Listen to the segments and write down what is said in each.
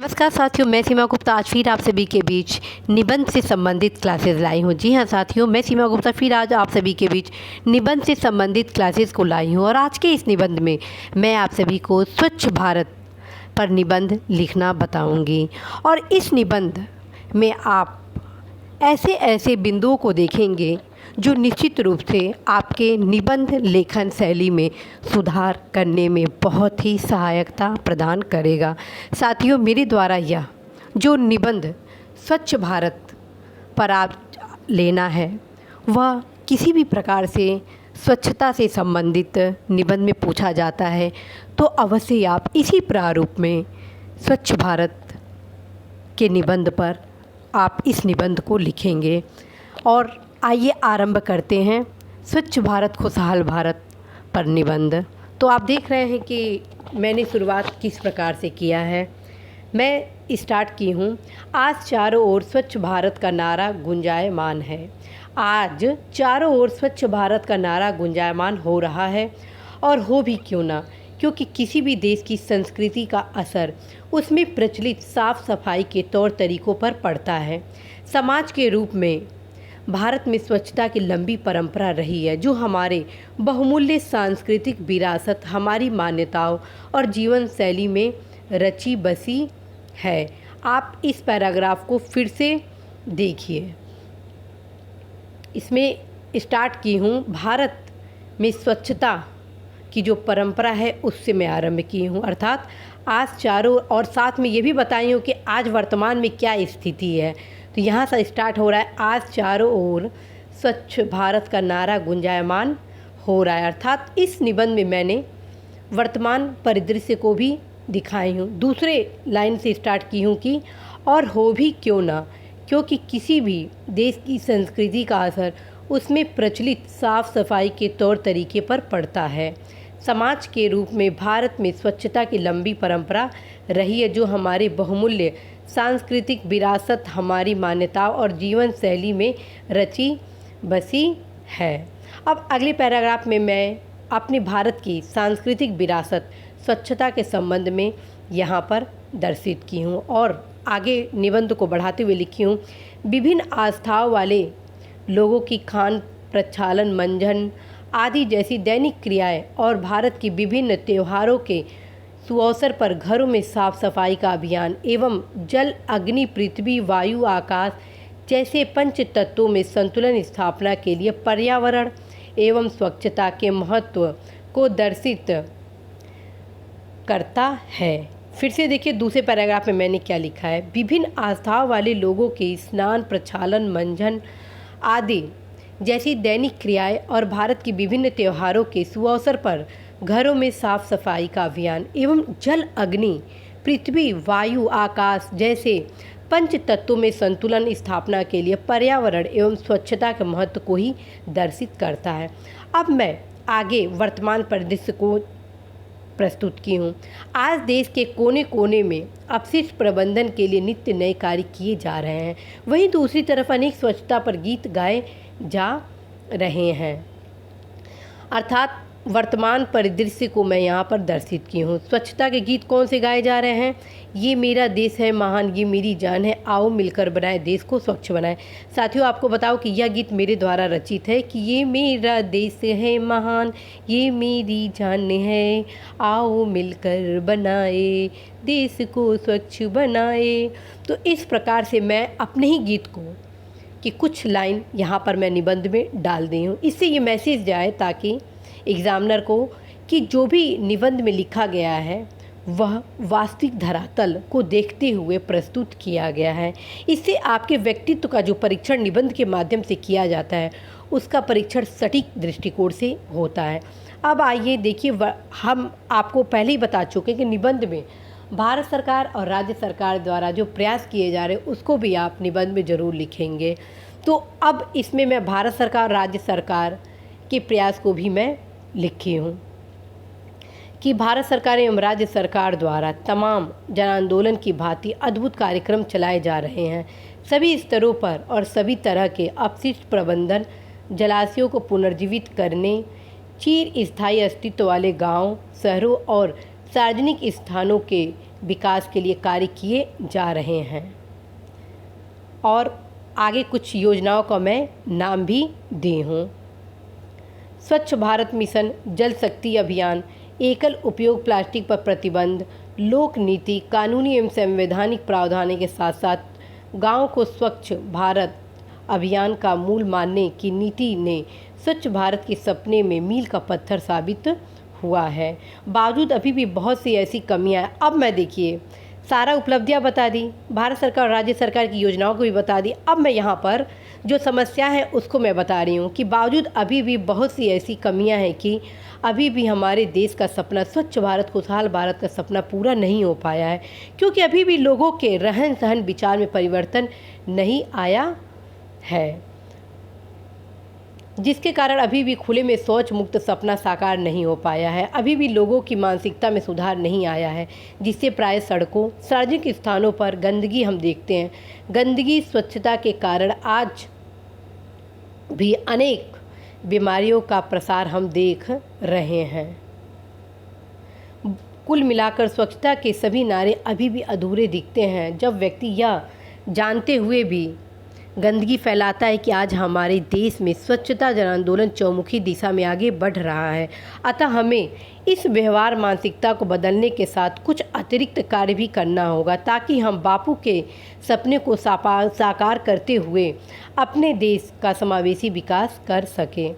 नमस्कार साथियों, मैं सीमा गुप्ता आज फिर आप सभी के बीच निबंध से संबंधित क्लासेस लाई हूँ। जी हाँ साथियों, मैं सीमा गुप्ता फिर आज आप सभी के बीच निबंध से संबंधित क्लासेस को लाई हूँ और आज के इस निबंध में मैं आप सभी को स्वच्छ भारत पर निबंध लिखना बताऊँगी। और इस निबंध में आप ऐसे ऐसे बिंदुओं को देखेंगे जो निश्चित रूप से आपके निबंध लेखन शैली में सुधार करने में बहुत ही सहायता प्रदान करेगा। साथियों, मेरे द्वारा यह जो निबंध स्वच्छ भारत पर आप लेना है वह किसी भी प्रकार से स्वच्छता से संबंधित निबंध में पूछा जाता है तो अवश्य आप इसी प्रारूप में स्वच्छ भारत के निबंध पर आप इस निबंध को लिखेंगे। और आइए आरंभ करते हैं स्वच्छ भारत खुशहाल भारत पर निबंध। तो आप देख रहे हैं कि मैंने शुरुआत किस प्रकार से किया है। मैं स्टार्ट की हूँ, आज चारों ओर स्वच्छ भारत का नारा गुंजायमान है। आज चारों ओर स्वच्छ भारत का नारा गुंजायमान हो रहा है और हो भी क्यों ना, क्योंकि किसी भी देश की संस्कृति का असर उसमें प्रचलित साफ सफाई के तौर तरीक़ों पर पड़ता है। समाज के रूप में भारत में स्वच्छता की लंबी परंपरा रही है जो हमारे बहुमूल्य सांस्कृतिक विरासत, हमारी मान्यताओं और जीवन शैली में रची बसी है। आप इस पैराग्राफ को फिर से देखिए। इसमें स्टार्ट की हूँ, भारत में स्वच्छता की जो परंपरा है उससे मैं आरंभ की हूँ, अर्थात आज चारों, और साथ में ये भी बताई हूँ कि आज वर्तमान में क्या स्थिति है। तो यहाँ से स्टार्ट हो रहा है, आज चारों ओर स्वच्छ भारत का नारा गुंजायमान हो रहा है, अर्थात इस निबंध में मैंने वर्तमान परिदृश्य को भी दिखाई हूँ। दूसरे लाइन से स्टार्ट की हूँ कि और हो भी क्यों ना, क्योंकि किसी भी देश की संस्कृति का असर उसमें प्रचलित साफ सफाई के तौर तरीके पर पड़ता है। समाज के रूप में भारत में स्वच्छता की लंबी परंपरा रही है जो हमारे बहुमूल्य सांस्कृतिक विरासत, हमारी मान्यताओं और जीवन शैली में रची बसी है। अब अगले पैराग्राफ में मैं अपने भारत की सांस्कृतिक विरासत स्वच्छता के संबंध में यहाँ पर दर्शित की हूँ और आगे निबंध को बढ़ाते हुए लिखी हूँ। विभिन्न आस्थाओं वाले लोगों की खान प्रक्षालन, मंजन आदि जैसी दैनिक क्रियाएं और भारत की विभिन्न त्योहारों के सुअवसर पर घरों में साफ सफाई का अभियान एवं जल, अग्नि, पृथ्वी, वायु, आकाश जैसे पंच तत्वों में संतुलन स्थापना के लिए पर्यावरण एवं स्वच्छता के महत्व को दर्शित करता है। फिर से देखिए दूसरे पैराग्राफ में मैंने क्या लिखा है। विभिन्न आस्थाओं वाले लोगों के स्नान, प्रक्षालन, मंजन आदि जैसी दैनिक क्रियाएं और भारत की विभिन्न त्योहारों के सुअवसर पर घरों में साफ सफाई का अभियान एवं जल, अग्नि, पृथ्वी, वायु, आकाश जैसे पंच तत्वों में संतुलन स्थापना के लिए पर्यावरण एवं स्वच्छता के महत्व को ही दर्शित करता है। अब मैं आगे वर्तमान परिदृश्य को प्रस्तुत की हूँ। आज देश के कोने कोने में अपशिष्ट प्रबंधन के लिए नित्य नए कार्य किए जा रहे हैं, वहीं दूसरी तरफ अनेक स्वच्छता पर गीत गाए जा रहे हैं, अर्थात वर्तमान परिदृश्य को मैं यहाँ पर दर्शित की हूँ। स्वच्छता के गीत कौन से गाए जा रहे हैं? ये मेरा देश है महान, ये मेरी जान है, आओ मिलकर बनाए देश को स्वच्छ बनाए। साथियों, आपको बताओ कि यह गीत मेरे द्वारा रचित है कि ये मेरा देश है महान, ये मेरी जान है, आओ मिलकर बनाए देश को स्वच्छ बनाए। तो इस प्रकार से मैं अपने ही गीत को कि कुछ लाइन यहाँ पर मैं निबंध में डाल दी हूँ। इससे ये मैसेज जाए ताकि एग्जामिनर को कि जो भी निबंध में लिखा गया है वह वास्तविक धरातल को देखते हुए प्रस्तुत किया गया है। इससे आपके व्यक्तित्व का जो परीक्षण निबंध के माध्यम से किया जाता है उसका परीक्षण सटीक दृष्टिकोण से होता है। अब आइए देखिए, हम आपको पहले ही बता चुके हैं कि निबंध में भारत सरकार और राज्य सरकार द्वारा जो प्रयास किए जा रहे हैं उसको भी आप निबंध में ज़रूर लिखेंगे। तो अब इसमें मैं भारत सरकार और राज्य सरकार के प्रयास को भी मैं लिखी हूँ कि भारत सरकार एवं राज्य सरकार द्वारा तमाम जन आंदोलन की भांति अद्भुत कार्यक्रम चलाए जा रहे हैं। सभी स्तरों पर और सभी तरह के अपशिष्ट प्रबंधन, जलाशयों को पुनर्जीवित करने, चिर स्थायी अस्तित्व वाले गांव, शहरों और सार्वजनिक स्थानों के विकास के लिए कार्य किए जा रहे हैं। और आगे कुछ योजनाओं का मैं नाम भी दी हूँ। स्वच्छ भारत मिशन, जल शक्ति अभियान, एकल उपयोग प्लास्टिक पर प्रतिबंध, लोक नीति, कानूनी एवं संवैधानिक प्रावधानों के साथ साथ गाँव को स्वच्छ भारत अभियान का मूल मानने की नीति ने स्वच्छ भारत के सपने में मील का पत्थर साबित हुआ है। बावजूद अभी भी बहुत सी ऐसी कमियां हैं। अब मैं देखिए सारा उपलब्धियां बता दी, भारत सरकार और राज्य सरकार की योजनाओं को भी बता दी। अब मैं यहाँ पर जो समस्या है उसको मैं बता रही हूँ कि बावजूद अभी भी बहुत सी ऐसी कमियां हैं कि अभी भी हमारे देश का सपना स्वच्छ भारत, खुशहाल भारत का सपना पूरा नहीं हो पाया है, क्योंकि अभी भी लोगों के रहन सहन विचार में परिवर्तन नहीं आया है, जिसके कारण अभी भी खुले में शौच मुक्त सपना साकार नहीं हो पाया है। अभी भी लोगों की मानसिकता में सुधार नहीं आया है, जिससे प्राय सड़कों, सार्वजनिक स्थानों पर गंदगी हम देखते हैं। गंदगी, स्वच्छता के कारण आज भी अनेक बीमारियों का प्रसार हम देख रहे हैं। कुल मिलाकर स्वच्छता के सभी नारे अभी भी अधूरे दिखते हैं, जब व्यक्ति यह जानते हुए भी गंदगी फैलाता है कि आज हमारे देश में स्वच्छता जन आंदोलन चौमुखी दिशा में आगे बढ़ रहा है। अतः हमें इस व्यवहार मानसिकता को बदलने के साथ कुछ अतिरिक्त कार्य भी करना होगा, ताकि हम बापू के सपने को साकार करते हुए अपने देश का समावेशी विकास कर सकें।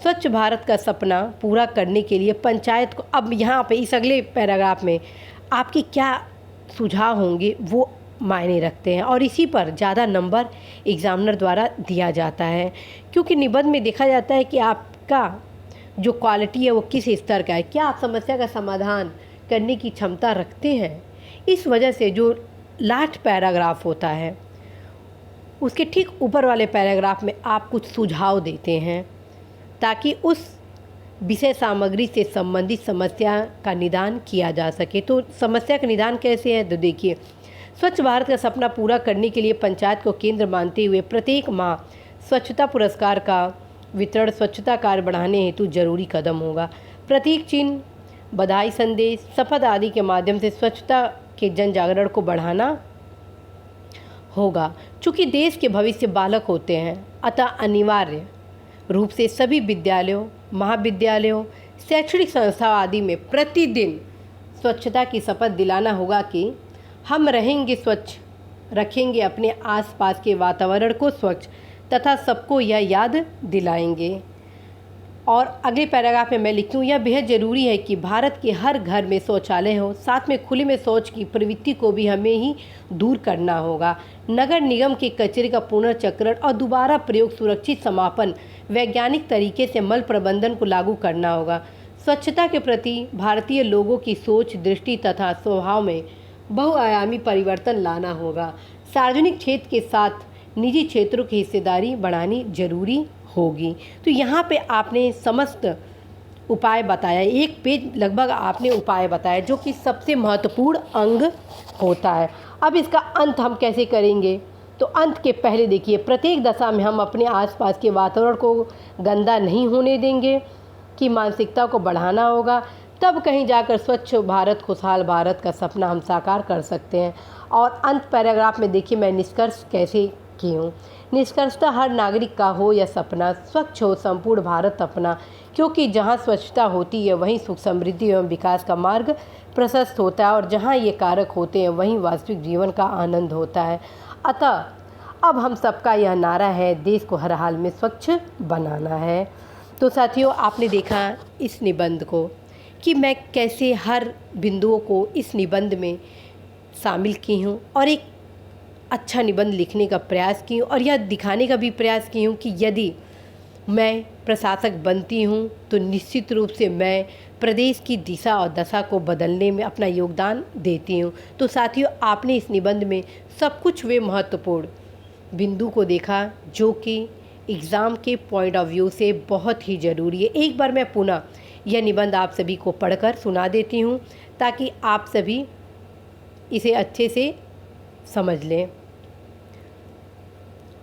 स्वच्छ भारत का सपना पूरा करने के लिए पंचायत को, अब यहाँ पे इस अगले पैराग्राफ में आपके क्या सुझाव होंगे वो मायने रखते हैं, और इसी पर ज़्यादा नंबर एग्जामिनर द्वारा दिया जाता है, क्योंकि निबंध में देखा जाता है कि आपका जो क्वालिटी है वो किस स्तर का है, क्या आप समस्या का समाधान करने की क्षमता रखते हैं। इस वजह से जो लास्ट पैराग्राफ होता है उसके ठीक ऊपर वाले पैराग्राफ में आप कुछ सुझाव देते हैं, ताकि उस विषय सामग्री से संबंधित समस्या का निदान किया जा सके। तो समस्या का निदान कैसे है, तो देखिए, स्वच्छ भारत का सपना पूरा करने के लिए पंचायत को केंद्र मानते हुए प्रत्येक माह स्वच्छता पुरस्कार का वितरण स्वच्छता कार्य बढ़ाने हेतु जरूरी कदम होगा। प्रतीक चिन्ह, बधाई संदेश, शपथ आदि के माध्यम से स्वच्छता के जन जागरण को बढ़ाना होगा। चूँकि देश के भविष्य बालक होते हैं, अतः अनिवार्य रूप से सभी विद्यालयों, महाविद्यालयों, शैक्षणिक संस्था आदि में प्रतिदिन स्वच्छता की शपथ दिलाना होगा कि हम रहेंगे स्वच्छ, रखेंगे अपने आसपास के वातावरण को स्वच्छ तथा सबको यह याद दिलाएंगे। और अगले पैराग्राफ में मैं लिखती हूँ, यह बेहद ज़रूरी है कि भारत के हर घर में शौचालय हो, साथ में खुले में शौच की प्रवृत्ति को भी हमें ही दूर करना होगा। नगर निगम के कचरे का पुनर्चक्रण और दोबारा प्रयोग, सुरक्षित समापन, वैज्ञानिक तरीके से मल प्रबंधन को लागू करना होगा। स्वच्छता के प्रति भारतीय लोगों की सोच, दृष्टि तथा स्वभाव में बहुआयामी परिवर्तन लाना होगा। सार्वजनिक क्षेत्र के साथ निजी क्षेत्रों की हिस्सेदारी बढ़ानी जरूरी होगी। तो यहाँ पे आपने समस्त उपाय बताया, एक पेज लगभग आपने उपाय बताया, जो कि सबसे महत्वपूर्ण अंग होता है। अब इसका अंत हम कैसे करेंगे, तो अंत के पहले देखिए, प्रत्येक दशा में हम अपने आसपास के वातावरण को गंदा नहीं होने देंगे कि मानसिकता को बढ़ाना होगा, तब कहीं जाकर स्वच्छ भारत, खुशहाल भारत का सपना हम साकार कर सकते हैं। और अंत पैराग्राफ में देखिए मैं निष्कर्ष कैसे की हूँ। निष्कर्षतः हर नागरिक का हो यह सपना, स्वच्छ हो संपूर्ण भारत अपना, क्योंकि जहाँ स्वच्छता होती है वहीं सुख, समृद्धि एवं विकास का मार्ग प्रशस्त होता है, और जहाँ ये कारक होते हैं वहीं वास्तविक जीवन का आनंद होता है। अतः अब हम सबका यह नारा है, देश को हर हाल में स्वच्छ बनाना है। तो साथियों, आपने देखा इस निबंध को कि मैं कैसे हर बिंदुओं को इस निबंध में शामिल की हूँ और एक अच्छा निबंध लिखने का प्रयास की हूँ, और यह दिखाने का भी प्रयास की हूँ कि यदि मैं प्रशासक बनती हूँ तो निश्चित रूप से मैं प्रदेश की दिशा और दशा को बदलने में अपना योगदान देती हूँ। तो साथियों, आपने इस निबंध में सब कुछ वे महत्वपूर्ण बिंदु को देखा जो कि एग्ज़ाम के पॉइंट ऑफ व्यू से बहुत ही ज़रूरी है। एक बार मैं पुनः यह निबंध आप सभी को पढ़कर सुना देती हूँ, ताकि आप सभी इसे अच्छे से समझ लें।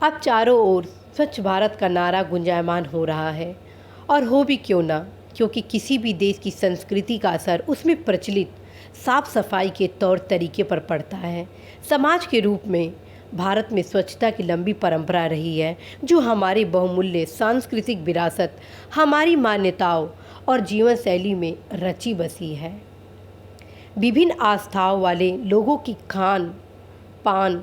अब चारों ओर स्वच्छ भारत का नारा गुंजायमान हो रहा है, और हो भी क्यों ना, क्योंकि किसी भी देश की संस्कृति का असर उसमें प्रचलित साफ सफाई के तौर तरीके पर पड़ता है। समाज के रूप में भारत में स्वच्छता की लंबी परंपरा रही है, जो हमारी बहुमूल्य सांस्कृतिक विरासत, हमारी मान्यताओं और जीवन शैली में रची बसी है। विभिन्न आस्थाओं वाले लोगों की खान पान,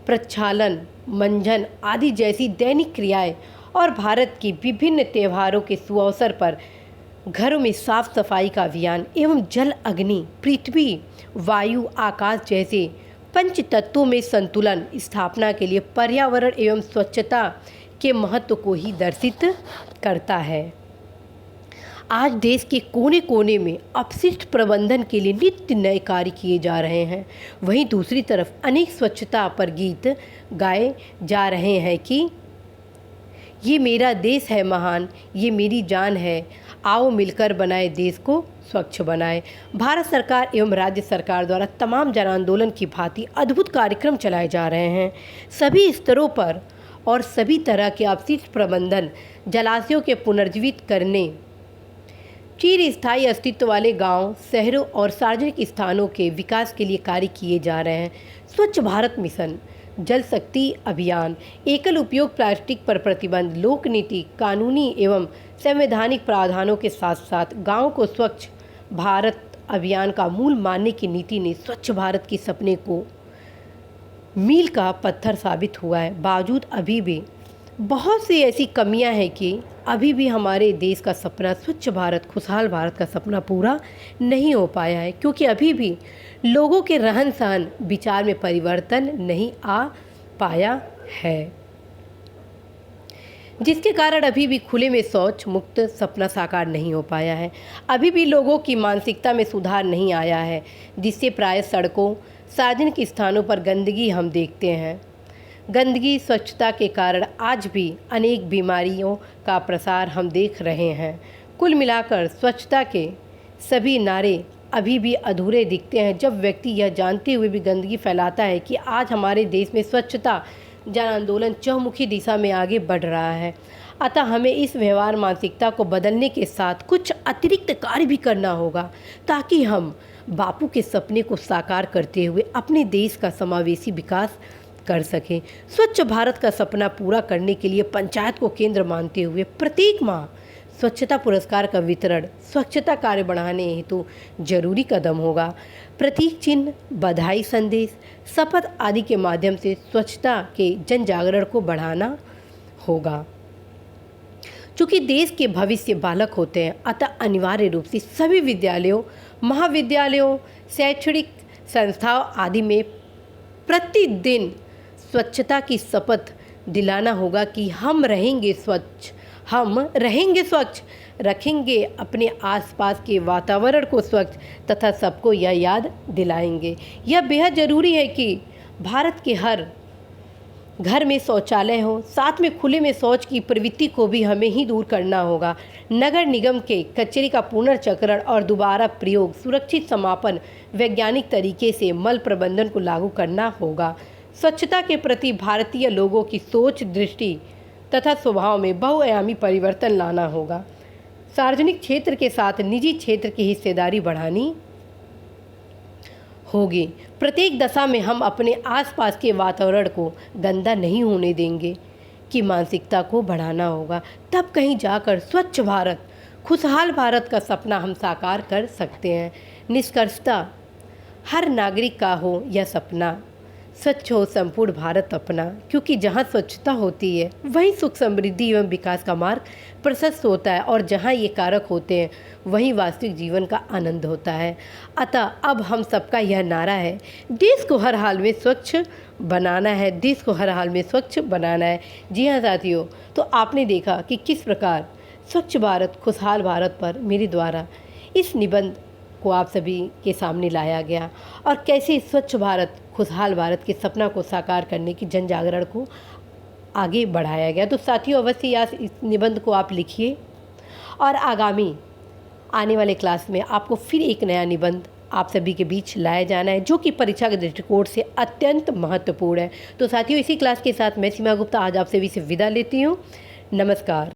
प्रक्षालन, मंजन आदि जैसी दैनिक क्रियाएं और भारत की विभिन्न त्योहारों के सुअवसर पर घरों में साफ सफाई का अभियान एवं जल, अग्नि, पृथ्वी, वायु, आकाश जैसे पंच तत्वों में संतुलन स्थापना के लिए पर्यावरण एवं स्वच्छता के महत्व को ही दर्शित करता है। आज देश के कोने कोने में अपशिष्ट प्रबंधन के लिए नित्य नए कार्य किए जा रहे हैं। वहीं दूसरी तरफ अनेक स्वच्छता पर गीत गाए जा रहे हैं कि ये मेरा देश है महान, ये मेरी जान है, आओ मिलकर बनाए देश को स्वच्छ बनाए। भारत सरकार एवं राज्य सरकार द्वारा तमाम जन आंदोलन की भांति अद्भुत कार्यक्रम चलाए जा रहे हैं। सभी स्तरों पर और सभी तरह के अपशिष्ट प्रबंधन, जलाशयों के पुनर्जीवित करने, चिर स्थायी अस्तित्व वाले गांव, शहरों और सार्वजनिक स्थानों के विकास के लिए कार्य किए जा रहे हैं। स्वच्छ भारत मिशन, जल शक्ति अभियान, एकल उपयोग प्लास्टिक पर प्रतिबंध, लोक नीति, कानूनी एवं संवैधानिक प्रावधानों के साथ साथ गांव को स्वच्छ भारत अभियान का मूल मानने की नीति ने स्वच्छ भारत के सपने को मील का पत्थर साबित हुआ है। बावजूद अभी भी बहुत सी ऐसी कमियां हैं कि अभी भी हमारे देश का सपना स्वच्छ भारत, खुशहाल भारत का सपना पूरा नहीं हो पाया है, क्योंकि अभी भी लोगों के रहन सहन, विचार में परिवर्तन नहीं आ पाया है, जिसके कारण अभी भी खुले में शौच मुक्त सपना साकार नहीं हो पाया है। अभी भी लोगों की मानसिकता में सुधार नहीं आया है, जिससे प्राय सड़कों, सार्वजनिक स्थानों पर गंदगी हम देखते हैं। गंदगी, स्वच्छता के कारण आज भी अनेक बीमारियों का प्रसार हम देख रहे हैं। कुल मिलाकर स्वच्छता के सभी नारे अभी भी अधूरे दिखते हैं, जब व्यक्ति यह जानते हुए भी गंदगी फैलाता है कि आज हमारे देश में स्वच्छता जन आंदोलन चहुमुखी दिशा में आगे बढ़ रहा है। अतः हमें इस व्यवहार मानसिकता को बदलने के साथ कुछ अतिरिक्त कार्य भी करना होगा, ताकि हम बापू के सपने को साकार करते हुए अपने देश का समावेशी विकास कर सकें। स्वच्छ भारत का सपना पूरा करने के लिए पंचायत को केंद्र मानते हुए प्रत्येक माह स्वच्छता पुरस्कार का वितरण स्वच्छता कार्य बढ़ाने हेतु जरूरी कदम होगा। प्रतीक चिन्ह, बधाई संदेश, शपथ आदि के माध्यम से स्वच्छता के जन जागरण को बढ़ाना होगा। चूँकि देश के भविष्य बालक होते हैं, अतः अनिवार्य रूप से सभी विद्यालयों, महाविद्यालयों, शैक्षणिक संस्थाओं आदि में प्रतिदिन स्वच्छता की शपथ दिलाना होगा कि हम रहेंगे स्वच्छ, हम रहेंगे स्वच्छ, रखेंगे अपने आसपास के वातावरण को स्वच्छ तथा सबको यह याद दिलाएंगे। यह बेहद ज़रूरी है कि भारत के हर घर में शौचालय हो। साथ में खुले में शौच की प्रवृत्ति को भी हमें ही दूर करना होगा। नगर निगम के कचरे का पुनर्चक्रण और दोबारा प्रयोग, सुरक्षित समापन, वैज्ञानिक तरीके से मल प्रबंधन को लागू करना होगा। स्वच्छता के प्रति भारतीय लोगों की सोच, दृष्टि तथा स्वभाव में बहुआयामी परिवर्तन लाना होगा। सार्वजनिक क्षेत्र के साथ निजी क्षेत्र की हिस्सेदारी बढ़ानी होगी। प्रत्येक दशा में हम अपने आसपास के वातावरण को गंदा नहीं होने देंगे की मानसिकता को बढ़ाना होगा। तब कहीं जाकर स्वच्छ भारत, खुशहाल भारत का सपना हम साकार कर सकते हैं। निष्कर्षतः हर नागरिक का हो यह सपना, स्वच्छ हो संपूर्ण भारत अपना, क्योंकि जहाँ स्वच्छता होती है वहीं सुख, समृद्धि एवं विकास का मार्ग प्रशस्त होता है, और जहाँ ये कारक होते हैं वहीं वास्तविक जीवन का आनंद होता है। अतः अब हम सबका यह नारा है, देश को हर हाल में स्वच्छ बनाना है, देश को हर हाल में स्वच्छ बनाना है। जी हाँ साथियों, तो आपने देखा कि किस प्रकार स्वच्छ भारत, खुशहाल भारत पर मेरे द्वारा इस निबंध को आप सभी के सामने लाया गया, और कैसे स्वच्छ भारत, खुशहाल भारत के सपना को साकार करने की जन जागरण को आगे बढ़ाया गया। तो साथियों, अवश्य इस निबंध को आप लिखिए, और आगामी आने वाले क्लास में आपको फिर एक नया निबंध आप सभी के बीच लाया जाना है, जो कि परीक्षा के दृष्टिकोण से अत्यंत महत्वपूर्ण है। तो साथियों, इसी क्लास के साथ मैं सीमा गुप्ता आज आप सभी से विदा लेती हूँ। नमस्कार।